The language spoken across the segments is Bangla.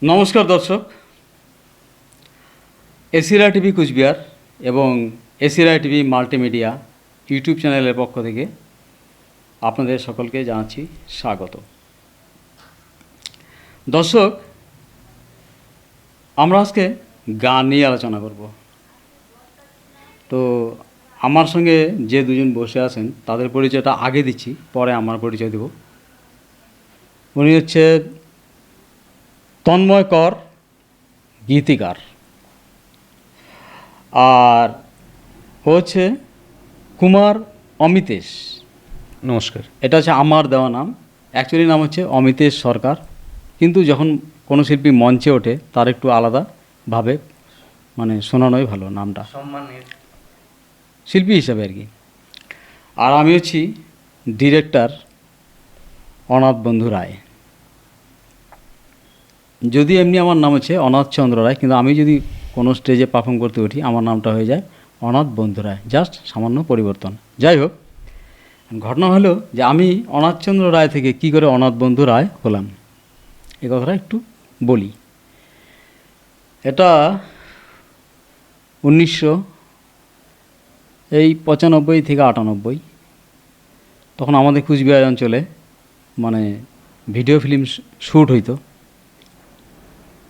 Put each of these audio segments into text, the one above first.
নমস্কার দর্শক, এসিরা টিভি কুচবিহার এবং এসিরা টিভি মাল্টিমিডিয়া ইউটিউব চ্যানেলের পক্ষ থেকে আপনাদের সকলকে জানাচ্ছি স্বাগত। দর্শক, আমরা আজকে গান নিয়ে আলোচনা করব। তো আমার সঙ্গে যে দুজন বসে আছেন তাদের পরিচয়টা আগে দিচ্ছি, পরে আমার পরিচয় দেব। উনি হচ্ছে তন্ময় কর, গীতিকার, আর হচ্ছে কুমার অমিতেশ। নমস্কার। এটা হচ্ছে আমার দেওয়া নাম, অ্যাকচুয়ালি নাম হচ্ছে অমিতেশ সরকার, কিন্তু যখন কোনো শিল্পী মঞ্চে ওঠে তার একটু আলাদাভাবে শোনানোই ভালো নামটা, সম্মানের শিল্পী হিসাবে আর কি। আর আমি হচ্ছি ডিরেক্টর অনাথ বন্ধু রায়। যদি এমনি আমার নাম হচ্ছে অনাথ চন্দ্র রায়, কিন্তু আমি যদি কোনো স্টেজে পারফর্ম করতে উঠি আমার নামটা হয়ে যায় অনাথ বন্ধু রায়, জাস্ট সামান্য পরিবর্তন। যাই হোক, ঘটনা হলো যে আমি অনাথচন্দ্র রায় থেকে কি করে অনাথ বন্ধু রায় হলাম, এ কথাটা একটু বলি। এটা 1995 থেকে 98, তখন আমাদের কুচবিহার অঞ্চলে ভিডিও ফিল্ম শ্যুট হইতো।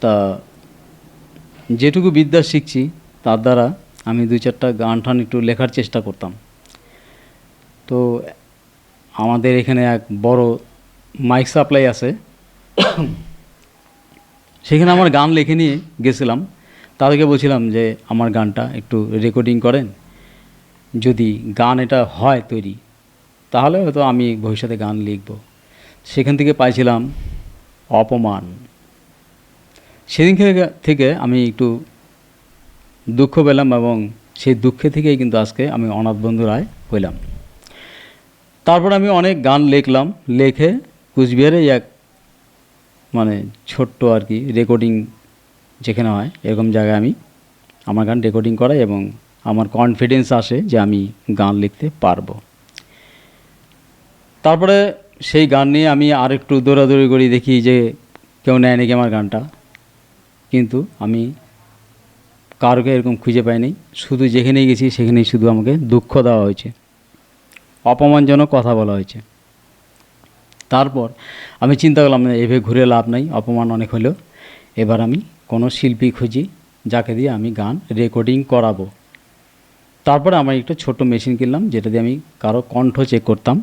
তা যেটুকু বিদ্যা শিখছি তার দ্বারা আমি 2-4টা গান টান একটু লেখার চেষ্টা করতাম। তো আমাদের এখানে এক বড় মাইক সাপ্লাই আছে, সেখানে আমার গান লিখে নিয়ে গেছিলাম। তাদেরকে বলছিলাম যে আমার গানটা একটু রেকর্ডিং করেন, যদি গান এটা হয় তৈরি তাহলে হয়তো আমি ভবিষ্যতে গান লিখব। সেখান থেকে পাইছিলাম অপমান। সেদিন থেকে আমি একটু দুঃখ পেলাম এবং সেই দুঃখে থেকেই কিন্তু আজকে আমি অনাথ বন্ধু রায় হইলাম। তারপর আমি অনেক গান লিখলাম, লিখে কুচবিহারে এক ছোট্ট আর কি রেকর্ডিং যেখানে হয় এরকম জায়গায় আমি আমার গান রেকর্ডিং করাই এবং আমার কনফিডেন্স আসে যে আমি গান লিখতে পারবো। তারপরে সেই গান নিয়ে আমি আর একটু দৌড়াদৌড়ি করি, দেখি যে কেউ নেয় নাকি আমার গানটা, কিন্তু আমি কারোকে এরকম খুঁজে পাইনি। শুধু যেখানেই গেছি সেখানেই শুধু আমাকে দুঃখ দেওয়া হয়েছে, অপমানজনক কথা বলা হয়েছে। তারপর আমি চিন্তা করলাম না, এভাবে ঘুরে লাভ নাই, অপমান অনেক হলো। এবার আমি কোনো শিল্পী খুঁজি যাকে দিয়ে আমি গান রেকর্ডিং করাবো। তারপরে আমি একটা ছোট মেশিন কিনলাম যেটা দিয়ে আমি কারো কণ্ঠ চেক করতাম।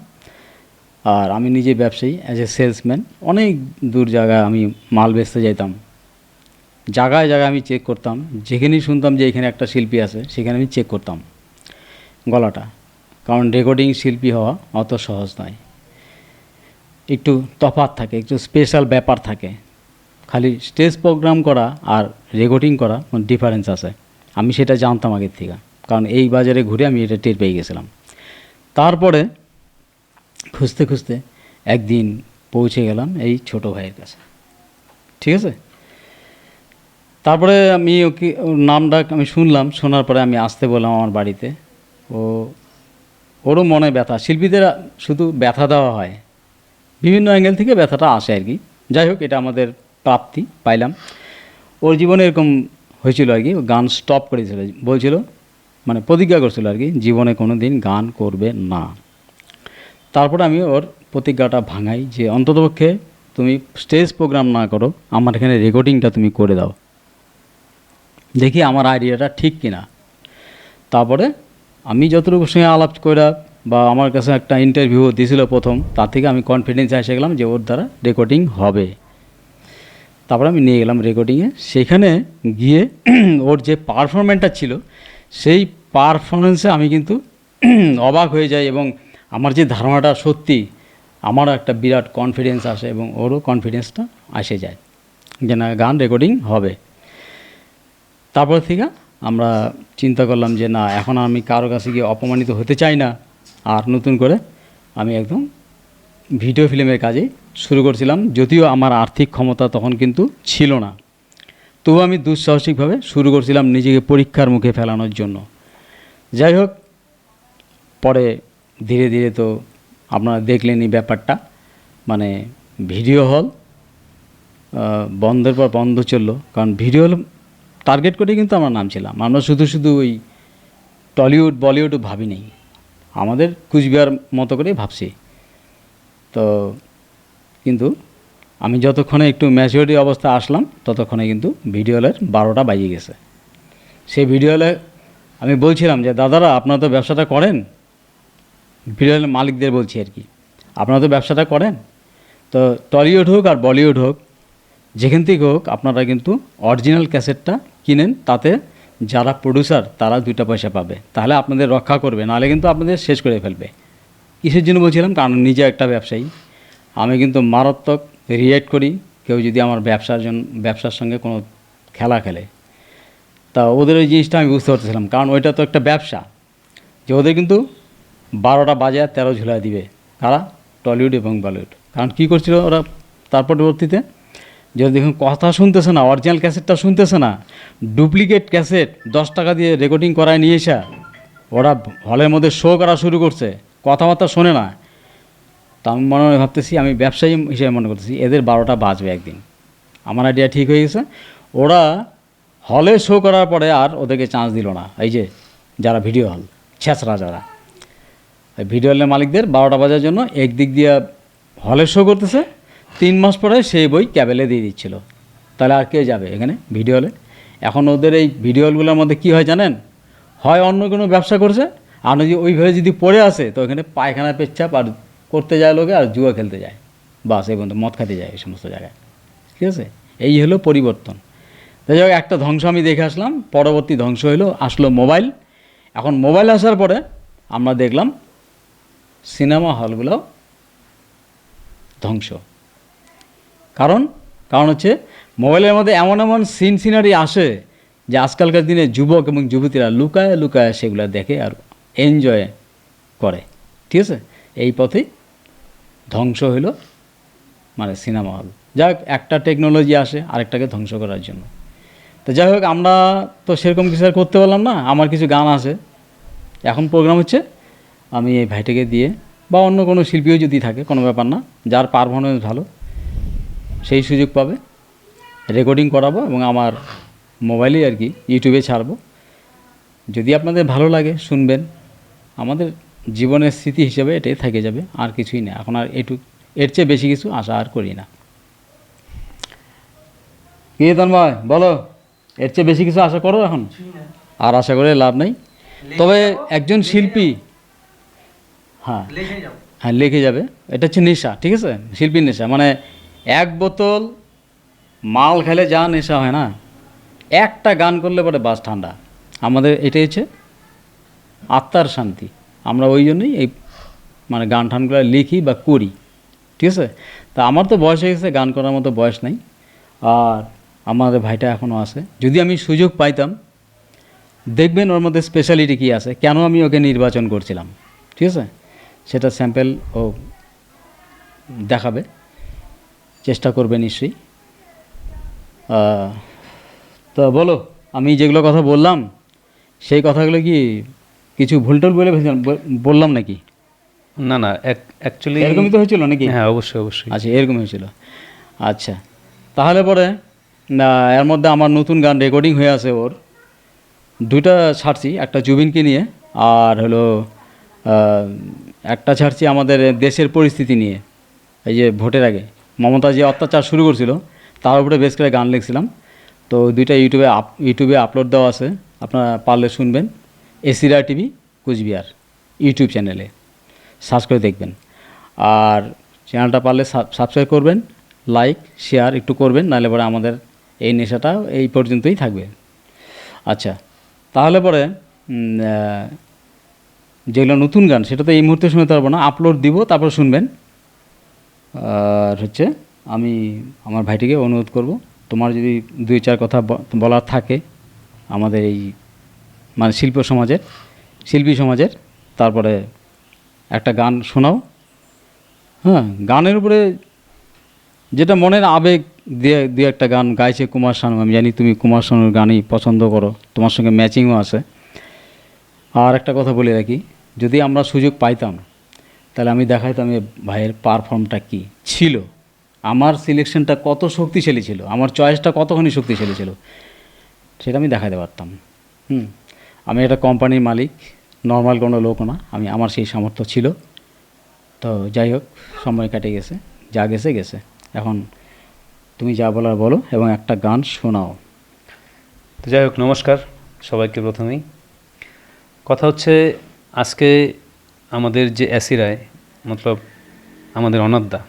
আর আমি নিজে ব্যবসায়ী, অ্যাজ এ সেলসম্যান, অনেক দূর জায়গায় আমি মাল বেচতে যাইতাম। জায়গায় জায়গায় আমি চেক করতাম, যেখানেই শুনতাম যে এখানে একটা শিল্পী আছে সেখানে আমি চেক করতাম গলাটা, কারণ রেকর্ডিং শিল্পী হওয়া অত সহজ নয়, একটু তফাৎ থাকে, একটু স্পেশাল ব্যাপার থাকে। খালি স্টেজ প্রোগ্রাম করা আর রেকর্ডিং করা ডিফারেন্স আছে। আমি সেটা জানতাম আগের থেকে, কারণ এই বাজারে ঘুরে আমি এটা টের পেয়ে গেছিলাম। তারপরে খুঁজতে খুঁজতে একদিন পৌঁছে গেলাম এই ছোট ভাইয়ের কাছে, ঠিক আছে। তারপরে আমি ওর নামটা আমি শুনলাম, শোনার পরে আমি আসতে বললাম আমার বাড়িতে। ওরও মনে ব্যথা, শিল্পীদের শুধু ব্যথা দেওয়া হয়, বিভিন্ন অ্যাঙ্গেল থেকে ব্যথাটা আসে আর কি। যাই হোক, এটা আমাদের প্রাপ্তি পাইলাম। ওর জীবনে এরকম হয়েছিল আর কি, ও গান স্টপ করেছিল, বলছিল প্রতিজ্ঞা করছিল আর কি, জীবনে কোনো দিন গান করবে না। তারপরে আমি ওর প্রতিজ্ঞাটা ভাঙাই যে অন্ততপক্ষে তুমি স্টেজ প্রোগ্রাম না করো, আমার এখানে রেকর্ডিংটা তুমি করে দাও, দেখি আমার আইডিয়াটা ঠিক কিনা। তারপরে আমি যতটুকুর সঙ্গে আলাপ করে বা আমার কাছে একটা ইন্টারভিউ দিয়েছিল প্রথম, তার থেকে আমি কনফিডেন্স এসে গেলাম যে ওর দ্বারা রেকর্ডিং হবে। তারপরে আমি নিয়ে গেলাম রেকর্ডিংয়ে। সেখানে গিয়ে ওর যে পারফরমেন্সটা ছিল সেই পারফরমেন্সে আমি কিন্তু অবাক হয়ে যাই, এবং আমার যে ধারণাটা সত্যি, আমারও একটা বিরাট কনফিডেন্স আসে এবং ওরও কনফিডেন্সটা আসে যায় যে না, গান রেকর্ডিং হবে। তারপর থেকে আমরা চিন্তা করলাম যে না, এখন আমি কারো কাছে গিয়ে অপমানিত হতে চাই না, আর নতুন করে আমি একদম ভিডিও ফিল্মের কাজে শুরু করছিলাম। যদিও আমার আর্থিক ক্ষমতা তখন কিন্তু ছিল না, তবু আমি দুঃসাহসিকভাবে শুরু করছিলাম নিজেকে পরীক্ষার মুখে ফেলানোর জন্য। যাই হোক, পরে ধীরে ধীরে তো আপনারা দেখলেনই ব্যাপারটা, ভিডিও হল, বন্ধের পর বন্ধ চললো, কারণ ভিডিও টার্গেট করে কিন্তু আমরা নামছিলাম। আমরা শুধু শুধু ওই টলিউড বলিউড ভাবি নেই, আমাদের কুচবিহার মতো করেই ভাবছি। তো কিন্তু আমি যতক্ষণে একটু ম্যাচিউরিটি অবস্থা আসলাম ততক্ষণে কিন্তু ভিডিও হলের 12টা বাজিয়ে গেছে। সেই ভিডিও হলে আমি বলছিলাম যে দাদারা আপনারা তো ব্যবসাটা করেন, ভিডিও হলের মালিকদের বলছি আর কি, আপনারা তো ব্যবসাটা করেন, তো টলিউড হোক আর বলিউড হোক যেখান থেকে হোক আপনারা কিন্তু অরিজিনাল ক্যাসেটটা কিনেন, তাতে যারা প্রডিউসার তারা 2টা পয়সা পাবে, তাহলে আপনাদের রক্ষা করবে, নাহলে কিন্তু আপনাদের শেষ করে ফেলবে। কিসের জন্য বলছিলাম, কারণ নিজে একটা ব্যবসায়ী, আমি কিন্তু মারাত্মক রিয়েক্ট করি কেউ যদি আমার ব্যবসার সঙ্গে কোনো খেলা খেলে। তা ওদের ওই জিনিসটা আমি বুঝতে পারতেছিলাম, কারণ ওইটা তো একটা ব্যবসা, যে ওদের কিন্তু 12টা বাজে 13 ঝুলাই দিবে, কারা? টলিউড এবং বলিউড। কারণ কী করছিল ওরা তার পরবর্তীতে, যে দেখুন কথা শুনতেছে না, অরিজিনাল ক্যাসেটটা শুনতেছে না, ডুপ্লিকেট ক্যাসেট 10 টাকা দিয়ে রেকর্ডিং করায় নিয়ে এসে ওরা হলের মধ্যে শো করা শুরু করছে, কথাবার্তা শোনে না। তা আমি মনে মনে ভাবতেছি, আমি ব্যবসায়ী হিসেবে মনে করতেছি এদের 12টা বাজবে একদিন। আমার আইডিয়া ঠিক হয়ে গেছে। ওরা হলে শো করার পরে আর ওদেরকে চান্স দিল না, এই যে যারা ভিডিও হল ছেঁচড়া যারা, ভিডিও হলের মালিকদের 12টা বাজার জন্য একদিক দিয়ে হলে শো করতেছে, 3 মাস পরে সেই বই ক্যাবেলে দিয়ে দিচ্ছিল। তাহলে আর কে যাবে এখানে ভিডিও হলে? এখন ওদের এই ভিডিও হলগুলোর মধ্যে কী হয় জানেন, হয় অন্য কোনো ব্যবসা করছে, আর যদি ওইভাবে যদি পড়ে আসে তো এখানে পায়খানা পেচ্ছাপ আর করতে যায় লোকে, আর জুয়া খেলতে যায়, বাস এই বন্ধু মদ খাইতে যায় এই সমস্ত জায়গায়। ঠিক আছে, এই হলো পরিবর্তন। তাই যাই হোক, একটা ধ্বংস আমি দেখে আসলাম, পরবর্তী ধ্বংস আসলো মোবাইল। এখন মোবাইল আসার পরে আমরা দেখলাম সিনেমা হলগুলোও ধ্বংস। কারণ হচ্ছে মোবাইলের মধ্যে এমন এমন সিনারি আসে যে আজকালকার দিনে যুবক এবং যুবতীরা লুকায় লুকায় সেগুলো দেখে আর এনজয় করে। ঠিক আছে, এই পথেই ধ্বংস হইল মানে সিনেমা হল। যাই হোক, একটা টেকনোলজি আসে আরেকটাকে ধ্বংস করার জন্য। তো যাই হোক, আমরা তো সেরকম কিছু আর করতে পারলাম না। আমার কিছু গান আছে, এখন প্রোগ্রাম হচ্ছে আমি এই ভাইটাকে দিয়ে বা অন্য কোনো শিল্পীও যদি থাকে কোনো ব্যাপার না, যার পারফরমেন্স ভালো সেই সুযোগ পাবে, রেকর্ডিং করাবো এবং আমার মোবাইলেই আর কি ইউটিউবে ছাড়বো। যদি আপনাদের ভালো লাগে শুনবেন, আমাদের জীবনের স্মৃতি হিসেবে এটাই থেকে যাবে, আর কিছুই না। এখন আর এর চেয়ে বেশি কিছু আশা আর করি না। কি তন্ময় বলো, এর চেয়ে বেশি কিছু আশা করো এখন? আর আশা করে লাভ নেই। তবে একজন শিল্পী, হ্যাঁ হ্যাঁ লিখে যাবে, এটা হচ্ছে নেশা। ঠিক আছে, শিল্পীর নেশা মানে 1 বোতল মাল খেলে যা নেশা হয় না, একটা গান করলে পরে বাস ঠান্ডা। আমাদের এটাই হচ্ছে আত্মার শান্তি। আমরা ওই জন্যই এই মানে গান টানগুলো লিখি বা করি। ঠিক আছে, তা আমার তো বয়স হয়ে গেছে, গান করার মতো বয়স নাই। আর আমাদের ভাইটা এখনও আছে, যদি আমি সুযোগ পাইতাম দেখবেন ওর মধ্যে স্পেশালিটি কী আছে, কেন আমি ওকে নির্বাচন করছিলাম। ঠিক আছে, সেটা স্যাম্পেল ও দেখাবে, চেষ্টা করবে নিশ্চয়ই। তো বলো, আমি যেগুলো কথা বললাম সেই কথাগুলো কি কিছু ভুলটুল বললাম নাকি? না না, অ্যাকচুয়ালি এরকমই তো হয়েছিল নাকি? হ্যাঁ অবশ্যই অবশ্যই। আচ্ছা, এরকম হয়েছিল। আচ্ছা, তাহলে পরে এর মধ্যে আমার নতুন গান রেকর্ডিং হয়ে আছে, ওর 2টা ছাড়ছি, একটা জুবিনকে নিয়ে আর হলো একটা ছাড়ছি আমাদের দেশের পরিস্থিতি নিয়ে। এই যে ভোটের আগে মমতা যে অত্যাচার শুরু করছিল তার উপরে বেশ করে গান লিখছিলাম। তো 2টা ইউটিউবে আপলোড দেওয়া আছে, আপনারা পারলে শুনবেন। এসিরা টিভি কুচবিহার ইউটিউব চ্যানেলে সার্চ করে দেখবেন। আর চ্যানেলটা পারলে সাবস্ক্রাইব করবেন, লাইক শেয়ার একটু করবেন, নাহলে পরে আমাদের এই নেশাটা এই পর্যন্তই থাকবে। আচ্ছা, তাহলে পরে যেগুলো নতুন গান সেটা তো এই মুহূর্তে শুনতে পারবো না, আপলোড দিব তারপর শুনবেন। আর হচ্ছে আমি আমার ভাইটিকে অনুরোধ করব, তোমার যদি 2-4 কথা বলার থাকে আমাদের এই মানে শিল্পী সমাজের, তারপরে একটা গান শোনাও। হ্যাঁ, গানের উপরে যেটা মনের আবেগ দিয়ে একটা গান গাইছে কুমার শানু। আমি জানি তুমি কুমার শানুর গানই পছন্দ করো, তোমার সঙ্গে ম্যাচিংও আছে। আর একটা কথা বলে রাখি, যদি আমরা সুযোগ পাইতাম তাহলে আমি দেখাইতাম এই ভাইয়ের পারফর্মটা কী ছিল। আমার সিলেকশনটা কত শক্তিশালী ছিল, আমার চয়েসটা কতখানি শক্তিশালী ছিল, সেটা আমি দেখাতে পারতাম। আমি একটা কোম্পানির মালিক, নর্মাল কোনো লোক না, আমার সেই সামর্থ্য ছিল। তো যাই হোক, সময় কেটে গেছে, যা গেছে গেছে। এখন তুমি যা বলার বলো এবং একটা গান শোনাও। তো যাই হোক, নমস্কার সবাইকে। প্রথমেই কথা হচ্ছে, আজকে আমাদের যে অ্যাসিরায় মতলব আমাদের অনাদ্দা,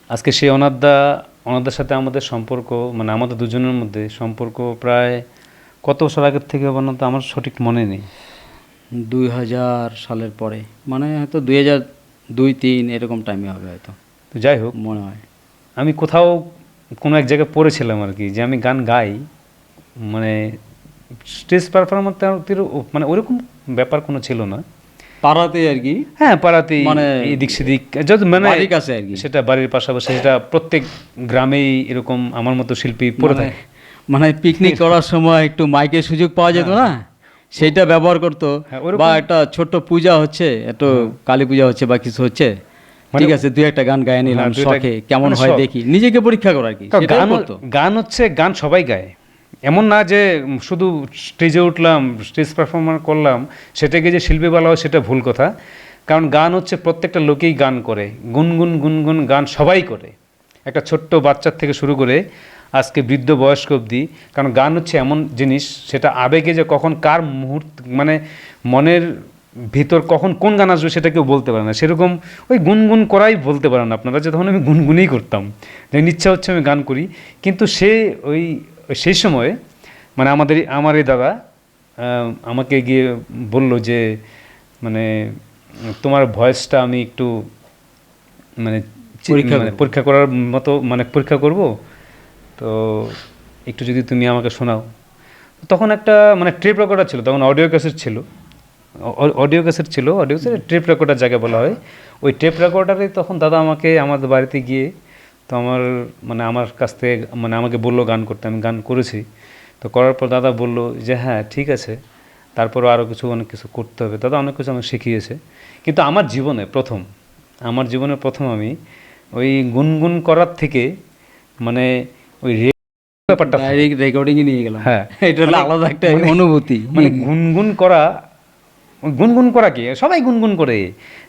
আজকে সেই অনাদ্দার সাথে আমাদের সম্পর্ক, মানে আমাদের দুজনের মধ্যে সম্পর্ক প্রায় কত বছর আগের থেকে বলতো আমার সঠিক মনে নেই। 2000 সালের পরে, মানে হয়তো 2002-2003 এরকম টাইমে হবে হয়তো। তো যাই হোক, মনে হয় আমি কোথাও কোনো এক জায়গায় পড়েছিলাম আর কি, যে আমি গান গাই, মানে স্টেজ পারফরমেন্স মানে ওরকম ব্যাপার কোনো ছিল না, পাড়াতে আর কি, হ্যাঁ পাড়াতেই, মানে এদিক সেদিক যত মানে বাড়ির কাছে আর কি। সেটা বাড়ির পাশাপাশি, সেটা প্রত্যেক গ্রামেই এরকম আমার মতো শিল্পী পড়ে থাকে। মানে পিকনিক করার সময় একটু মাইকের সুযোগ পাওয়া যেত না, সেইটা ব্যবহার করতো। হ্যাঁ, ওরকম- বা একটা ছোট্ট পূজা হচ্ছে, একটু কালী পূজা হচ্ছে বা কিছু হচ্ছে, ঠিক আছে, দুই একটা গান গায়ে নিলাম হ্যাঁ, দুইটা- শখে, কেমন মানে হয় শখ। দেখি, নিজেকে পরীক্ষা করা আর কি, কারণ সেটাই গান করতো। গান হচ্ছে, গান সবাই গায়, এমন না যে শুধু স্টেজে উঠলাম, স্টেজ পারফরমেন্স করলাম, সেটাকে যে শিল্পী বলা হয় সেটা ভুল কথা। কারণ গান হচ্ছে প্রত্যেকটা লোকেই গান করে, গুনগুন গুনগুন গান সবাই করে, একটা ছোট্ট বাচ্চার থেকে শুরু করে আজকে বৃদ্ধ বয়স্ক অবধি। কারণ গান হচ্ছে এমন জিনিস, সেটা আবেগে যে কখন কার মুহূর্ত, মানে মনের ভিতর কখন কোন গান আসবে সেটা কেউ বলতে পারে না। সেরকম ওই গুনগুন করাই বলতে পারেন আপনারা, যে তখন আমি গুনগুনই করতাম, যে ইচ্ছা হচ্ছে আমি গান করি। কিন্তু সেই সময়ে মানে আমার এই দাদা আমাকে গিয়ে বলল যে, মানে তোমার ভয়েসটা আমি একটু মানে পরীক্ষা করার মতো, মানে পরীক্ষা করব, তো একটু যদি তুমি আমাকে শোনাও। তখন একটা মানে ট্রেপ রেকর্ডার ছিল, তখন অডিও ক্যাসেট ছিল, ট্রেপ রেকর্ডার জায়গা বলা হয়। ওই ট্রেপ রেকর্ডারে তখন দাদা আমাকে আমাদের বাড়িতে গিয়ে, তো আমার কাছ থেকে মানে আমাকে বললো গান করতে, আমি গান করেছি। তো করার পর দাদা বললো যে হ্যাঁ ঠিক আছে, তারপরও আরও অনেক কিছু করতে হবে। দাদা অনেক কিছু আমাকে শিখিয়েছে। কিন্তু আমার জীবনে প্রথম আমি ওই গুনগুন করার থেকে মানে ওই ব্যাপারটা ডাইরেক্ট রেকর্ডিংয়ে নিয়ে গেলাম। হ্যাঁ, এটা হলো আলাদা একটা অনুভূতি। মানে গুনগুন করা কি, সবাই গুনগুন করে।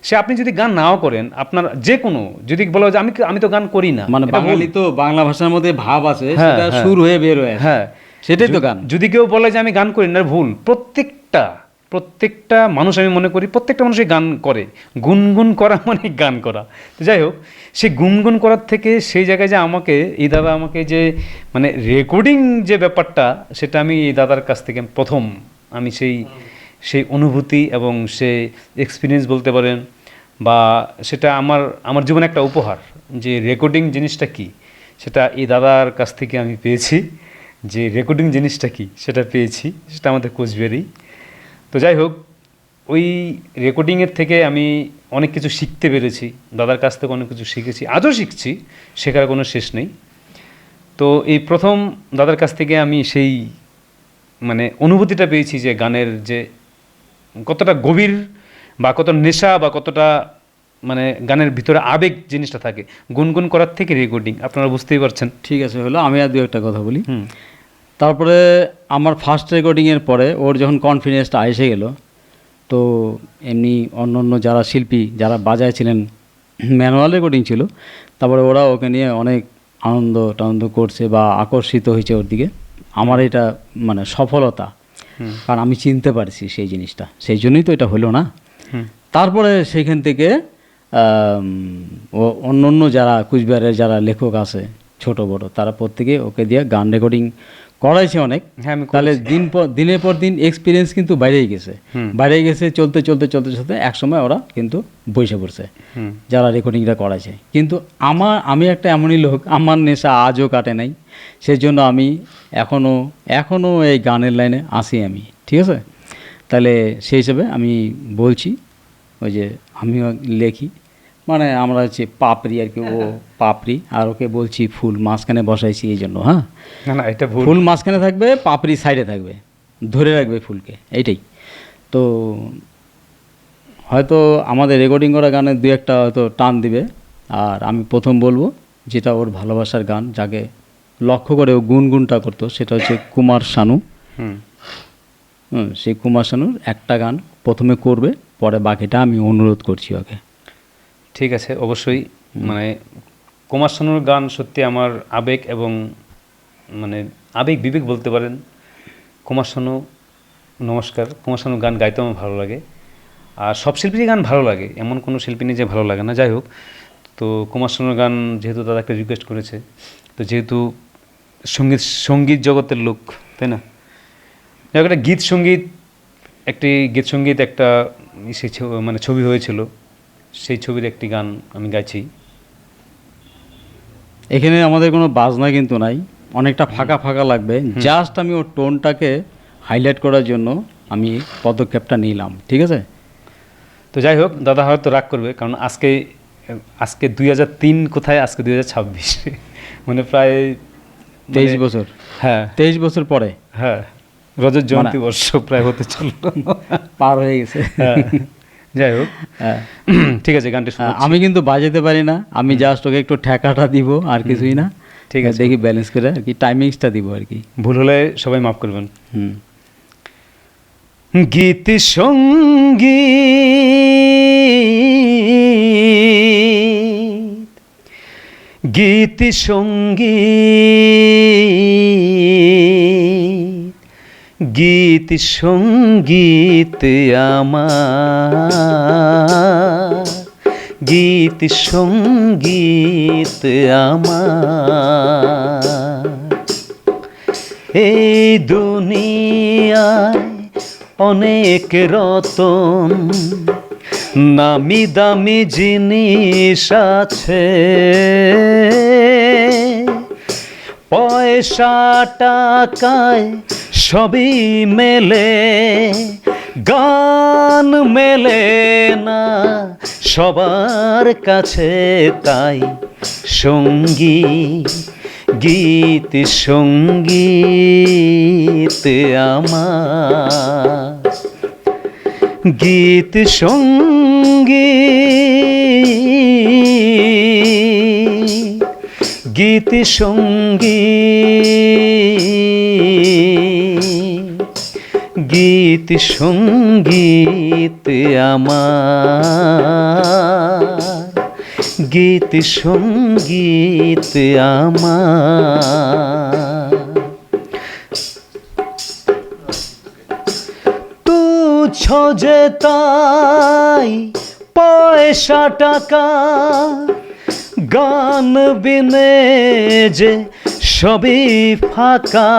সে আপনি যদি গান নাও করেন, আপনার যে কোনো যদি বলো যে আমি তো গান করি না, মানে এটা ভুল। বাঙালি তো বাংলা ভাষার মধ্যে ভাব আছে, হ্যাঁ, সেটা হ্যাঁ। সুর হয়ে বের হয়ে আসে। হ্যাঁ, সেটাই তো গান। যদি কেউ বলে যে আমি গান করি না, ভুল। প্রত্যেকটা মানুষ, আমি মনে করি প্রত্যেকটা মানুষই গান করে। গুনগুন করা মানে গান করা। তো যাই হোক, সেই গুনগুন করার থেকে সেই জায়গায় যে এই দাদা আমাকে যে মানে রেকর্ডিং যে ব্যাপারটা, সেটা আমি এই দাদার কাছ থেকে প্রথম আমি সেই অনুভূতি এবং সে এক্সপিরিয়েন্স বলতে পারেন, বা সেটা আমার জীবনে একটা উপহার, যে রেকর্ডিং জিনিসটা কি সেটা এই দাদার কাছ থেকে আমি পেয়েছি। যে রেকর্ডিং জিনিসটা কি সেটা পেয়েছি, সেটা আমাদের কোচবিহারেই। তো যাই হোক, ওই রেকর্ডিংয়ের থেকে আমি অনেক কিছু শিখতে পেরেছি, দাদার কাছ থেকে অনেক কিছু শিখেছি, আজও শিখছি, শেখার কোনো শেষ নেই। তো এই প্রথম দাদার কাছ থেকে আমি সেই মানে অনুভূতিটা পেয়েছি, যে গানের যে কতটা গভীর বা কত নেশা বা কতটা মানে গানের ভিতরে আবেগ জিনিসটা থাকে, গুনগুন করার থেকে রেকর্ডিং, আপনারা বুঝতেই পারছেন। ঠিক আছে, হলো আমি আর দু একটা কথা বলি। তারপরে আমার ফার্স্ট রেকর্ডিংয়ের পরে ওর যখন কনফিডেন্সটা এসে গেল, তো এমনি অন্য যারা শিল্পী যারা বাজায় ছিলেন, ম্যানুয়াল রেকর্ডিং ছিল, তারপরে ওরা ওকে নিয়ে অনেক আনন্দ করছে বা আকর্ষিত হয়েছে ওর দিকে। আমার এটা মানে সফলতা, কারণ আমি চিনতে পারছি সেই জিনিসটা, সেই জন্যই তো এটা হলো না। তারপরে সেইখান থেকে অন্য যারা কুচবিহারের যারা লেখক আছে ছোট বড়, তারা প্রত্যেকে ওকে দিয়ে গান রেকর্ডিং করাইছে অনেক। তাহলে দিনের পর দিন এক্সপিরিয়েন্স কিন্তু বাইরেই গেছে, চলতে এক সময় ওরা কিন্তু বসে পড়ছে যারা রেকর্ডিংটা করাইছে। কিন্তু আমি একটা এমনই লোক, আমার নেশা আজও কাটে নাই, সেই জন্য আমি এখনও এই গানের লাইনে আসি আমি, ঠিক আছে। তাহলে সেই হিসেবে আমি বলছি, ওই যে আমিও লেখি, মানে আমরা হচ্ছে পাপড়ি আর কি, ও পাপড়ি, আর ওকে বলছি ফুল, মাঝখানে বসাইছি এই জন্য। হ্যাঁ, না এটা ভুল। ফুল মাঝখানে থাকবে, পাপড়ি সাইডে থাকবে, ধরে রাখবে ফুলকে, এইটাই তো। হয়তো আমাদের রেকর্ডিং করা গানে দু একটা হয়তো টান দিবে, আর আমি প্রথম বলবো যেটা ওর ভালোবাসার গান, যাকে লক্ষ্য করে ও গুনগুনটা করতো, সেটা হচ্ছে কুমার শানু। হুম। সেই কুমার শানুর একটা গান প্রথমে করবে, পরে বাকিটা আমি অনুরোধ করছি ওকে। ঠিক আছে, অবশ্যই। মানে কুমার শানুর গান সত্যি আমার আবেগ, এবং মানে আবেগ বিবেক বলতে পারেন। কুমার শানু, নমস্কার। কুমার শানুর গান গাইতে আমার ভালো লাগে, আর সব শিল্পীরই গান ভালো লাগে, এমন কোনো শিল্পী নেই যে ভালো লাগে না। যাই হোক, তো কুমার শানুর গান যেহেতু দাদা একটা রিকোয়েস্ট করেছে, তো যেহেতু সঙ্গীত জগতের লোক, তাই না, যাই হোক, একটা গীত সঙ্গীত একটা মানে ছবি হয়েছিল, সেই ছবির একটি গান আমি গাইছি। এখানে আমাদের কোনো বাজনা কিন্তু নাই, অনেকটা ফাঁকা ফাঁকা লাগবে, জাস্ট আমি ওর টোনটাকে হাইলাইট করার জন্য আমি পদক্ষেপটা নিলাম, ঠিক আছে। তো যাই হোক, দাদা হয়তো রাগ করবে, কারণ আজকে 2003 কোথায়, আজকে 2026, মানে প্রায় 23 বছর, হ্যাঁ 23 বছর পরে, হ্যাঁ, রজত জয়ন্তী বর্ষ প্রায় হতে চলল, পার হয়ে গেছে। হ্যাঁ, যাই হোক, হ্যাঁ, ঠিক আছে, গানটি শোনাচ্ছি। আমি কিন্তু বাজাতে পারি না, আমি জাস্ট ওকে একটু ঠেকাটা দিব আর কিছুই না। ঠিক আছে, দেখি ব্যালেন্স করে আর কি টাইমিংসটা দিব আর কি। ভুল হলে সবাই মাফ করবেন। হুম। গীত সঙ্গীত, গীত সঙ্গীত, গীত সঙ্গীত আমার, গীত সঙ্গীত আমার, এই দুনিয়ায় অনেক রতন নামি দামি জিনিস আছে, পয়সা টাকায় সবই মেলে, গান মেলে না সবার কাছে, তাই সঙ্গী গীত সঙ্গীত আমার, গীত সঙ্গীত, গীত সঙ্গীত, গীত সঙ্গীত আমার, গীত সঙ্গীত আমার। তুচ্ছ যে তাই পয়সা টাকা, গান বিনে যে সবই ফাঁকা,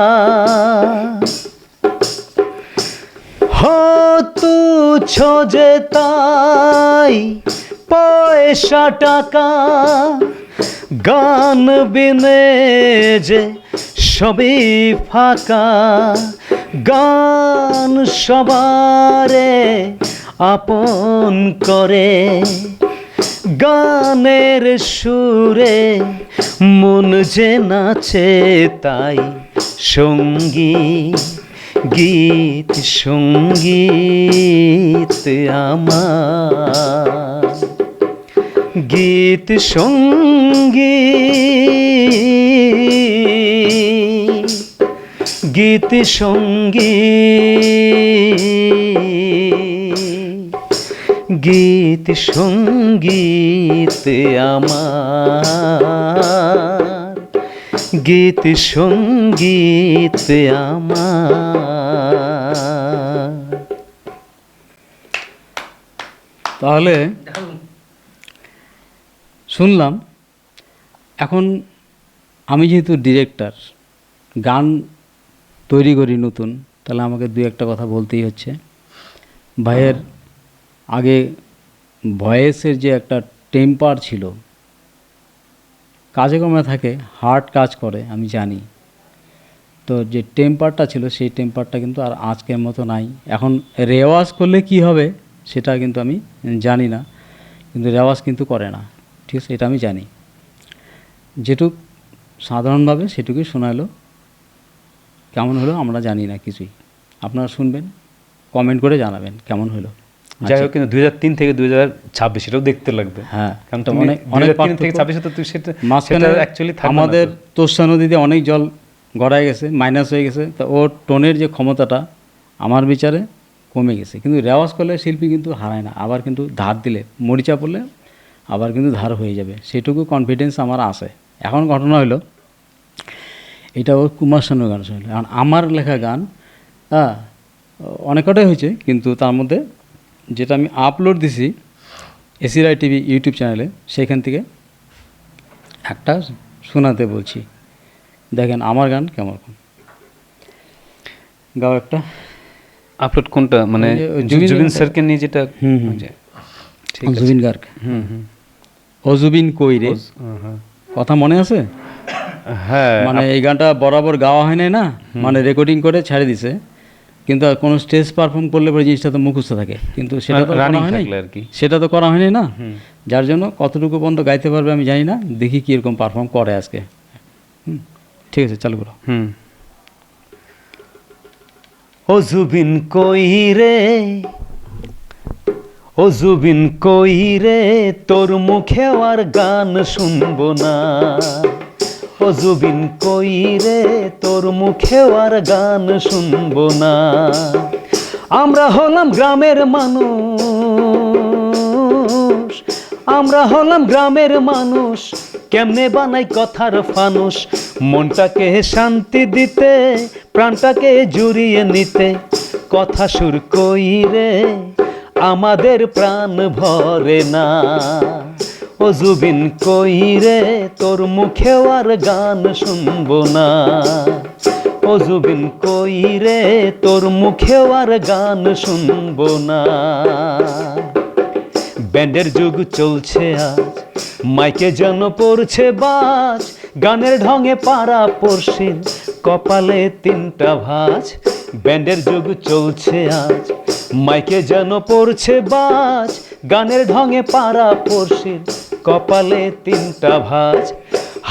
তুচ্ছ যে তাই পয়সা টাকা, গান বিনে যে সবই ফাঁকা, গান সবারে আপন করে, গানের সুরে মন যে নাচে, তাই সঙ্গী গীত সঙ্গীত আমার, গীত সঙ্গীত, গীত সঙ্গীত, গীত সঙ্গীত আমার, গীত সঙ্গীত আমার। তাহলে শুনলাম, এখন আমি যেহেতু ডিরেক্টর, গান তৈরি করি নতুন, তাহলে আমাকে দু একটা কথা বলতেই হচ্ছে। ভাইয়ের আগে ভয়েসের যে একটা টেম্পার ছিল, কাজে কমে থাকে, হার্ট কাজ করে আমি জানি, তো যে টেম্পারটা ছিল সেই টেম্পারটা কিন্তু আর আজকের মতো নাই। এখন রেওয়াজ করলে কি হবে সেটা কিন্তু আমি জানি না, কিন্তু রেওয়াজ কিন্তু করে না, ঠিক আছে, এটা আমি জানি। যেটুক সাধারণভাবে সেটুকুই শোনালো, কেমন হলো আমরা জানি না কিছুই। আপনারা শুনবেন, কমেন্ট করে জানাবেন কেমন হলো। যাই হোক, কিন্তু 2003 থেকে 2026 এটাও দেখতে লাগবে। হ্যাঁ, কারণ তো তুমি অনেক অনেক 2003 থেকে পার্থক্য। 26 তো সেটা মাঝখানে অ্যাকচুয়ালি আমাদের তোষা নদীতে অনেক জল গড়ায় গেছে, মাইনাস হয়ে গেছে, তা ওর টোনের যে ক্ষমতাটা আমার বিচারে কমে গেছে। কিন্তু রেওয়াজ করলে শিল্পী কিন্তু হারায় না, আবার কিন্তু ধার দিলে মরিচা পড়লে আবার কিন্তু ধার হয়ে যাবে, সেটুকু কনফিডেন্স আমার আছে। এখন ঘটনা হলো, এটা ওর কুমার শানুর গান শুনলো, কারণ আমার লেখা গান হ্যাঁ অনেক কটাই হয়েছে, কিন্তু তার মধ্যে যেটা আমি আপলোড দিছি এসিরাই টিভি ইউটিউব চ্যানেলে, সেখান থেকে একটা শোনাতে বলছি, দেখেন আমার গান কেমন। গাও একটা। আপলোড কোনটা, মানে ওই যে জুবিন স্যারকে নিয়ে যেটা? ঠিক আছে। জুবিন গার্গ। ও জুবিন কই রে, কথা মনে আছে? হ্যাঁ, মানে এই গানটা বরাবর গাওয়া হয় না, মানে রেকর্ডিং করে ছেড়ে দিছে, কিন্তু আর কোনো স্টেজ পারফর্ম করলে পরে জিনিসটা তো মুখস্থ থাকে, কিন্তু সেটা তো করা হয় নাই, সেটা তো করা হয়নি না, যার জন্য কতটুকু পর্যন্ত গাইতে পারবে আমি জানি না, দেখি কীরকম পারফর্ম করে আজকে। ঠিক আছে, চালু করো। ও জুবিন কই রে, ও জুবিন কই রে, তোর মুখে আর গান শুনবো না। ও জুবিন কই রে, তোর মুখে আর গান শুনবো না। আমরা হলাম গ্রামের মানুষ, আমরা হলাম গ্রামের মানুষ, কেমনে বানাই কথার ফানুস, মনটাকে শান্তি দিতে, প্রাণটাকে জুড়িয়ে নিতে, কথা সুর কই রে, আমাদের প্রাণ ভরে না। ও জুবিন কই রে, তোর মুখেও আর গান শুনবো না। ও জুবিন কই রে, তোর মুখেও আর গান শুনবো না। ব্যান্ডের যুগ চলছে আজ, মাইকে যেন পড়ছে বাজ, গানের ঢঙে পাড়া পড়শির কপালে তিনটা ভাঁজ। ব্যান্ডের যুগ চলছে আজ, মাইকে যেন পড়ছে বাজ, গানের ঢঙে পাড়া পড়শির কপালে তিনটা ভাঁজ।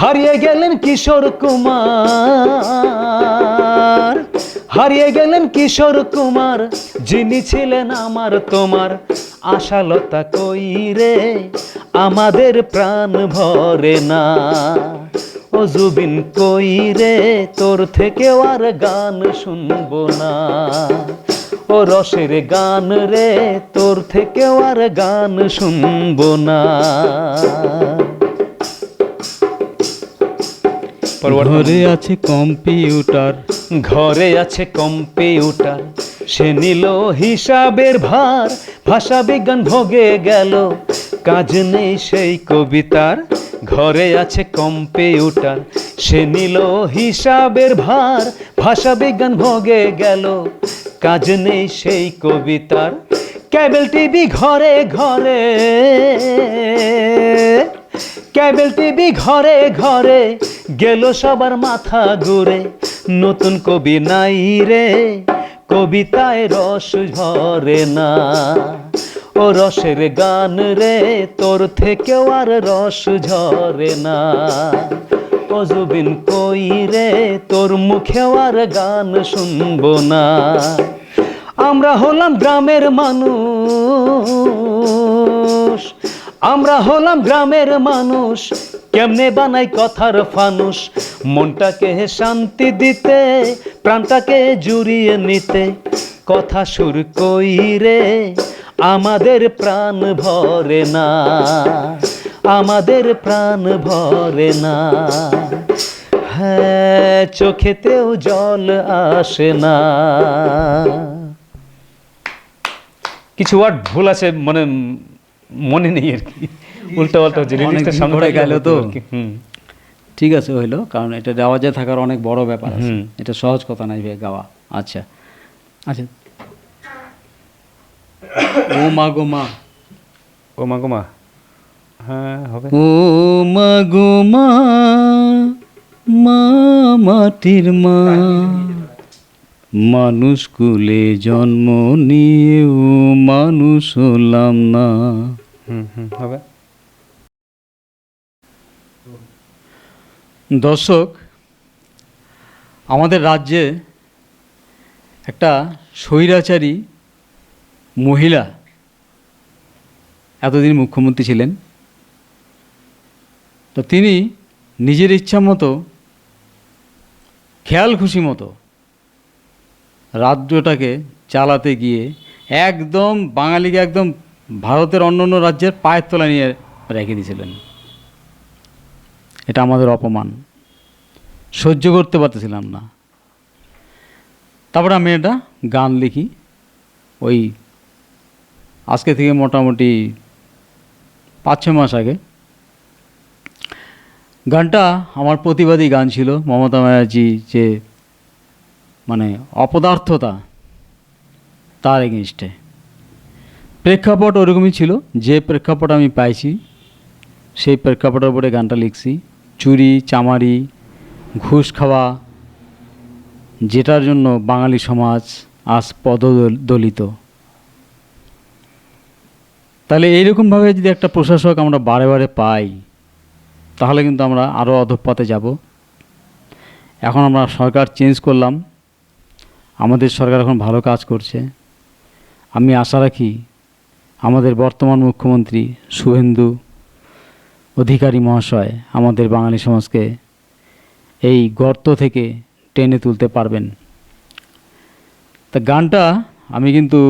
হারিয়ে গেলেন কিশোর কুমার, হারিয়ে গেলেন কিশোর কুমার, যিনি ছিলেন আমার তোমার। আশালতা কই রে, আমাদের প্রাণ ভরে না। ও জুবিন কই রে, তোর থেকেও আর গান শুনবো না। ও রসের গান রে, তোর থেকেও আর গান শুনবো না। ঘরে আছে কম্পিউটার, ঘরে আছে কম্পিউটার, সে নিল হিসাবের ভার, ভাষা বিজ্ঞান ভোগে গেল, কাজ নেই সেই কবিতার। ঘরে আছে কম্পিউটার, সে নিল হিসাবের ভার, ভাষা বিজ্ঞান ভোগে গেল, কাজ নেই সেই কবিতার। কেবল টিভি ঘরে ঘরে, কেবল টিভি ঘরে ঘরে, গেল সবার মাথা ঘুরে, নতুন কবি নাই রে, কবিতায় রস ঝরে না। ও রসের গান রে, তোর থেকেও আর রস ঝরে না। ও জুবিন কই রে, তোর মুখেও আর গান শুনবো না। আমরা হলাম গ্রামের মানুষ, আমরা হলাম গ্রামের মানুষ, কেমনে বানাই কথার ফানুস, মনটাকে শান্তি দিতে, প্রাণটাকে জুড়িয়ে নিতে, কথা সুর কই রে, আমাদের প্রাণ ভরে না, আমাদের প্রাণ ভরে না। হ্যাঁ, চোখেতেও জল আসে না। কিছু ওয়ার্ড ভুল আছে, মানে মনে নেই আর কি, উল্টা পাল্টা হচ্ছে, লিরিক্সটা সামনে পড়ে গেল তো। হুম, ঠিক আছে হইলো, কারণ এটা রেওয়াজে থাকার অনেক বড় ব্যাপার আছে, এটা সহজ কথা নাই ভাই গাওয়া। আচ্ছা আচ্ছা, ও মা গো মা, ও মা গো মা, হ্যাঁ হবে। ও মা গো মা, মা মাটির মা, মানুষ কুলে জন্ম নিয়েও মানুষ হলাম না। হবে। দর্শক, আমাদের রাজ্যে একটা স্বৈরাচারী মহিলা এতদিন মুখ্যমন্ত্রী ছিলেন। তো তিনি নিজের ইচ্ছা মতো, খেয়াল খুশি মতো রাজ্যটাকে চালাতে গিয়ে একদম বাঙালিকে একদম ভারতের অন্য অন্য রাজ্যের পায়ের তলায় নিয়ে রেখে দিয়েছিলেন। এটা আমাদের অপমান, সহ্য করতে পারতেছিলাম না। তারপরে আমি একটা গান লিখি, ওই আজকে থেকে মোটামুটি 5-6 মাস আগে। গানটা আমার প্রতিবাদী গান ছিল, মমতা ব্যানার্জি যে মানে অপদার্থতা তার এগেনস্টে। প্রেক্ষাপট ওরকমই ছিল, যে প্রেক্ষাপট আমি পাইছি সেই প্রেক্ষাপটের উপরে গানটা লিখছি। চুরি চামারি ঘুষ খাওয়া, যেটার জন্য বাঙালি সমাজ আজ পদদলিত। তাহলে এইরকমভাবে যদি একটা প্রশাসক আমরা বারে বারে পাই, তাহলে কিন্তু আমরা আরও অধঃপথে যাব। এখন আমরা সরকার চেঞ্জ করলাম, আমাদের সরকার এখন ভালো কাজ করছে। আমি আশা রাখি আমাদের বর্তমান মুখ্যমন্ত্রী শুভেন্দু অধিকারী মহাশয় আমাদের বাঙালি সমাজকে এই গর্ত থেকে টেনে তুলতে পারবেন। তা গানটা আমি কিন্তু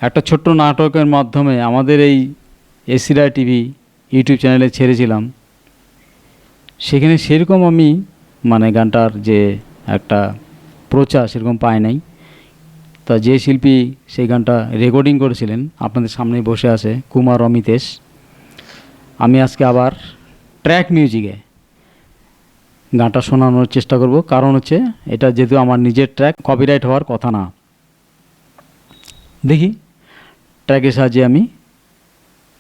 একটা ছোট্ট নাটকের মাধ্যমে আমাদের এই এসিরায় টিভি ইউটিউব চ্যানেলে ছেড়েছিলাম। সেখানে সেরকম আমি মানে গানটার যে একটা প্রচার সেরকম পাই নাই। তা যে শিল্পী সেই গানটা রেকর্ডিং করেছিলেন আপনাদের সামনেই বসে আছে, কুমার অমিতেশ। আমি আজকে আবার ট্র্যাক মিউজিকে গানটা শোনানোর চেষ্টা করব, কারণ হচ্ছে এটা যেহেতু আমার নিজের ট্র্যাক, কপিরাইট হওয়ার কথা না। দেখি ট্র্যাকের সাহায্যে আমি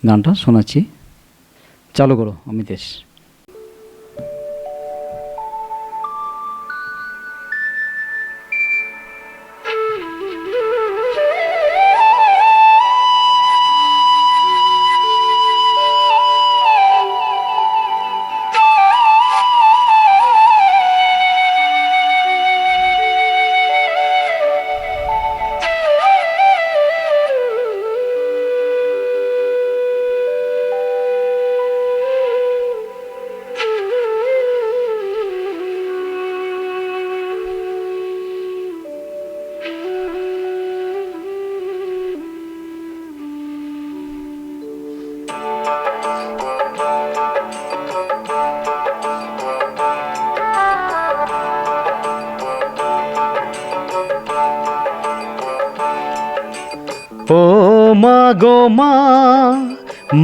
গানটা শোনাচ্ছি। চালু করো অমিতেশ। ও মা গো মা,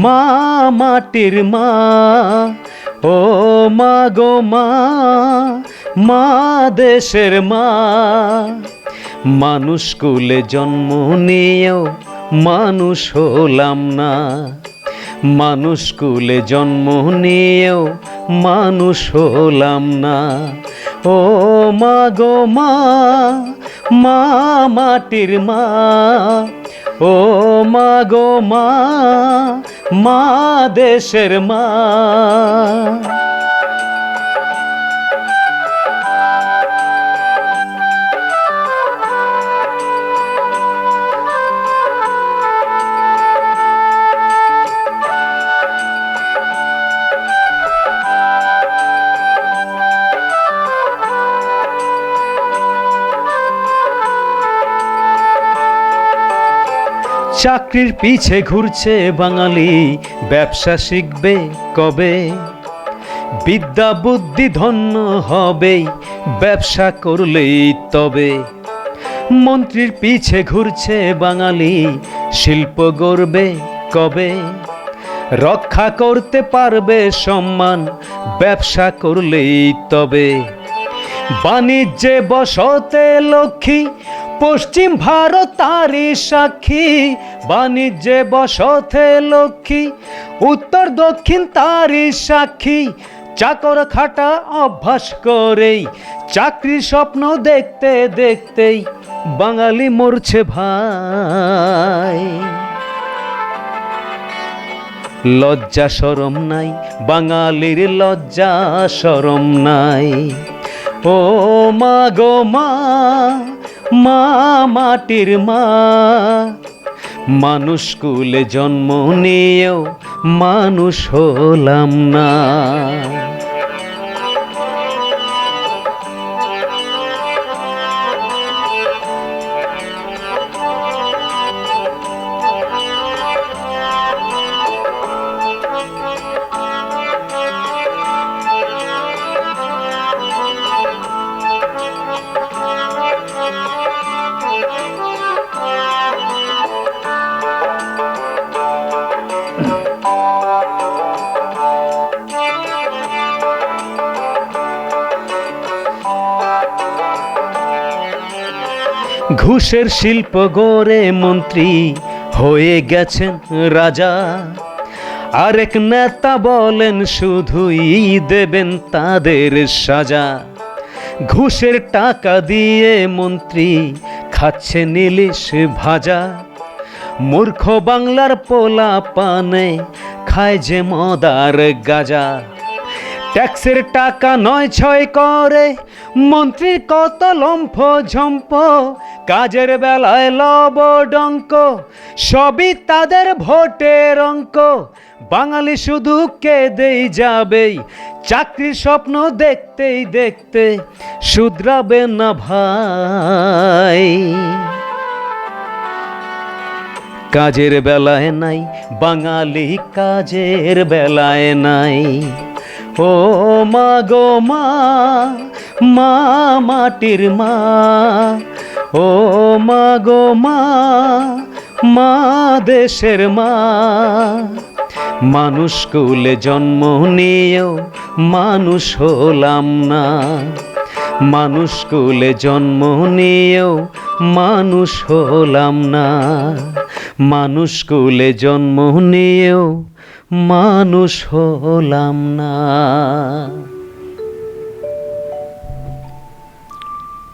মা মাটির মা, ও মা গো মা, মা দেশের মা। মানুষ কুলে জন্ম নিয়েও মানুষ হলাম না, মানুষ কুলে জন্ম নিয়েও মানুষ হলাম না। ও মা গো মা, মা মাটির মা, ও মা গো মা, মা দেশের মা। চাকরির পিছে ঘুরছে বাঙালি, ব্যবসা শিখবে কবে? বিদ্যা বুদ্ধি ধন্য হবেই ব্যবসা করলেই তবে। মন্ত্রীর পিছে ঘুরছে বাঙালি, শিল্প গড়বে কবে? রক্ষা করতে পারবে সম্মান ব্যবসা করলেই তবে। বাণিজ্যে বসতে লক্ষ্মী, পশ্চিম ভারত তারই সাক্ষী। বাণিজ্যে বসতে লক্ষ্মী, উত্তর দক্ষিণ তারই সাক্ষী। চাকর খাটা অভ্যাস করেই চাকরির স্বপ্ন দেখতে দেখতেই বাঙালি মরছে ভাই। লজ্জা শরম নাই বাঙালির, লজ্জা শরম নাই। ও মা গো মা, মা মাটির মা, মানুষ কুলে জন্ম নিয়েও মানুষ হলাম না। ঘুষের শিল্প গড়ে মন্ত্রী হয়ে গেছেন রাজা, আরেক নেতা বলেন শুধুই দেবেন তাদের সাজা। ঘুষের টাকা দিয়ে মন্ত্রী খাচ্ছে ইলিশ ভাজা, মূর্খ বাংলার পোলা পানে খায় যে মদার গাজা। ট্যাক্সের টাকা ৯-৬ করে মন্ত্রীর কত লম্ফ ঝম্প, কাজের বেলায় লবডঙ্ক সবই তাদের ভোটের অঙ্ক। বাঙালি শুধু কেঁদেই যাবেই, চাকরির স্বপ্ন দেখতেই দেখতে শুধরাবে না ভাই। কাজের বেলায় নাই বাঙালি, কাজের বেলায় নাই। ও মা গো মা, মা মাটির মা, ও মা গো মা, মা দেশের মা। মানুষ কুলে জন্ম নিয়েও মানুষ হলাম না, মানুষ কুলে জন্ম নিয়েও মানুষ হলাম না, মানুষ কুলে জন্ম নিয়েও মানুষ হলাম না।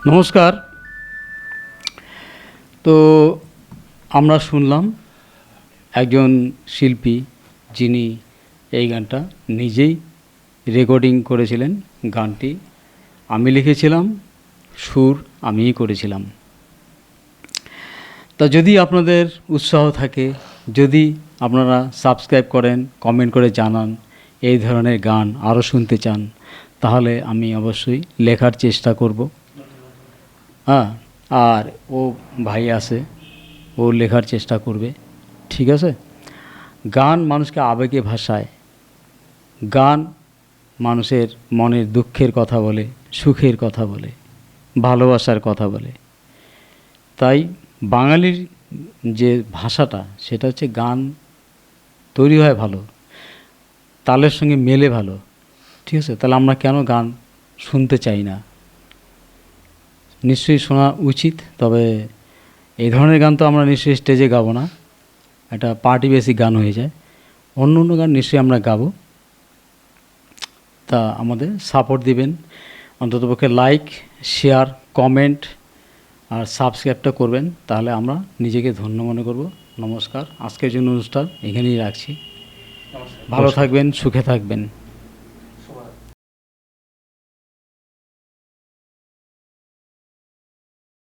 নমস্কার। তো আমরা শুনলাম একজন শিল্পী যিনি এই গানটা নিজেই রেকর্ডিং করেছিলেন। গানটি আমি লিখেছিলাম, সুর আমিই করেছিলাম। তা যদি আপনাদের উৎসাহ থাকে, যদি আপনারা সাবস্ক্রাইব করেন, কমেন্ট করে জানান এই ধরনের গান আরও শুনতে চান, তাহলে আমি অবশ্যই লেখার চেষ্টা করব। হ্যাঁ, আর ও ভাই আছে, ও লেখার চেষ্টা করবে। ঠিক আছে? গান মানুষকে আবেগে ভাষায়, গান মানুষের মনের দুঃখের কথা বলে, সুখের কথা বলে, ভালোবাসার কথা বলে। তাই বাঙালির যে ভাষাটা, সেটা হচ্ছে গান তৈরি হয় ভালো, তালের সঙ্গে মেলে ভালো। ঠিক আছে? তাহলে আমরা কেন গান শুনতে চাই না? নিশ্চয়ই শোনা উচিত। তবে এই ধরনের গান তো আমরা নিশ্চয়ই স্টেজে গাবো না, এটা পার্টি বেসিক গান হয়ে যায়। অন্য অন্য গান নিশ্চয়ই আমরা গাবো। তা আমাদের সাপোর্ট দিবেন, অন্ততপক্ষে লাইক, শেয়ার, কমেন্ট আর সাবস্ক্রাইবটা করবেন, তাহলে আমরা নিজেকে ধন্য মনে করব। নমস্কার। আজকের জন্য অনুষ্ঠান এখানেই রাখছি। ভালো থাকবেন, সুখে থাকবেন।